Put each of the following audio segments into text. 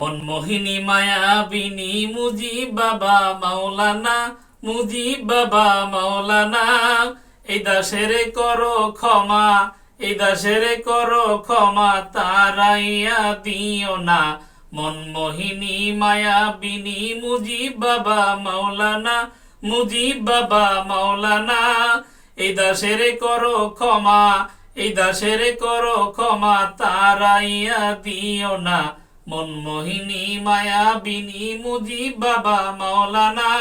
মনমোহিনী মায়াবিনী মুজিব বাবা মাওলানা, মুজিব বাবা মাওলানা। এই দাসের করো ক্ষমা, এই দাসের করো ক্ষমা, তারাইয়া দিও না। মনমোহিনী মায়াবিনী মুজিব বাবা মাওলানা, মুজিব বাবা মাওলানা। এই দাসের করো ক্ষমা, এই দাসের করো ক্ষমা, তারাইয়া দিও না। মনমোহিনী মায়াবিনী মুজিব বাবা মাওলানা।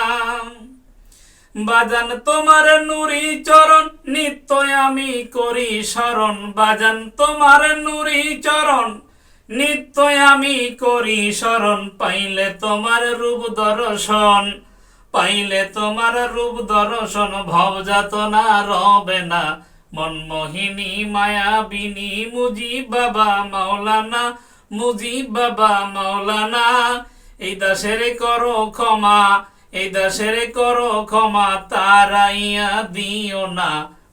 বাজান তোমার নুরি চরণ নিত্য আমি করি স্মরণ, বাজান তোমার নুরি চরণ নিত্য আমি করি স্মরণ। পাইলে তোমার রূপ দর্শন, পাইলে তোমার রূপ দর্শন, ভব যাতনা রবে না। মনমোহিনী মায়াবিনী মুজিব বাবা মাওলানা, মুজিব বাবা মাওলানা। এই দাসের করো ক্ষমা, এই দাসের করো ক্ষমা, তারাইয়া দিও না।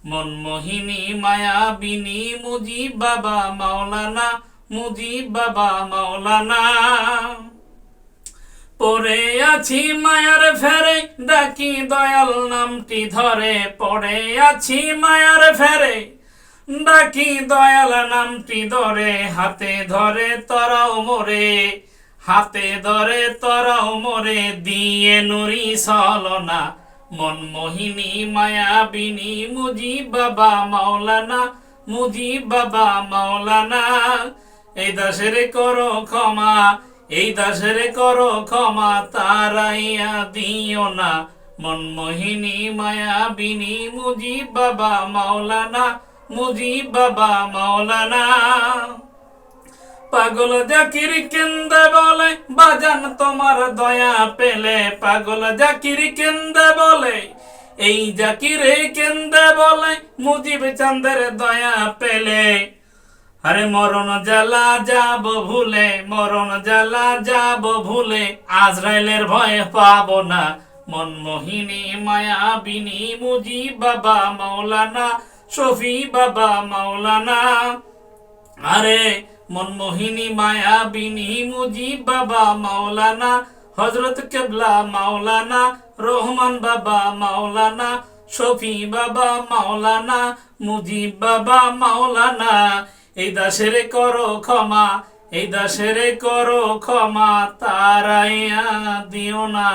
মনমোহিনী মায়াবিনী মুজিব বাবা মাওলানা, মুজিব বাবা মাওলানা। পড়ে আছি মায়ার ফেরে, ডাকি দয়াল নামটি ধরে। পড়ে আছি মায়ার ফেরে, ডাকি দয়াল নামটি ধরে। হাতে ধরে তরাও মোরে, হাতে ধরে তরাও মোরে, দিয়ে নুরি ছলনা। মনমোহিনী মায়াবিনী মুজিব বাবা মাওলানা, মুজিব বাবা মাওলানা। এই দাসের করো ক্ষমা, এই দাসের করো ক্ষমা, তারাইয়া দিও না। মনমোহিনী মায়াবিনী মুজিব বাবা মাওলানা, মুজিব বাবা মাওলানা। পাগল জাকির কেন্দে বলে, বাজান তোমার দয়া পেলে। পাগল জাকির কেন্দে বলে, এই জাকিরে কেন্দে বলে, মুজিব চাঁদের দয়া পেলে। আরে মরণ জ্বালা যাব ভুলে, মরণ জ্বালা যাব ভুলে, আজরাইলের ভয় পাবো না। মনমোহিনী মায়াবিনী মুজিব বাবা মাওলানা, শফি বাবা মাওলানা। আরে মনমোহিনী মায়াবিনী মুজিব বাবা মাওলানা, হযরত কেবলা মাওলানা, রহমান বাবা মাওলানা, শফি বাবা মাওলানা, মুজিব বাবা মাওলানা। এই দাসের করো ক্ষমা, এই দাসের করো ক্ষমা, তারাইয়া দিও না।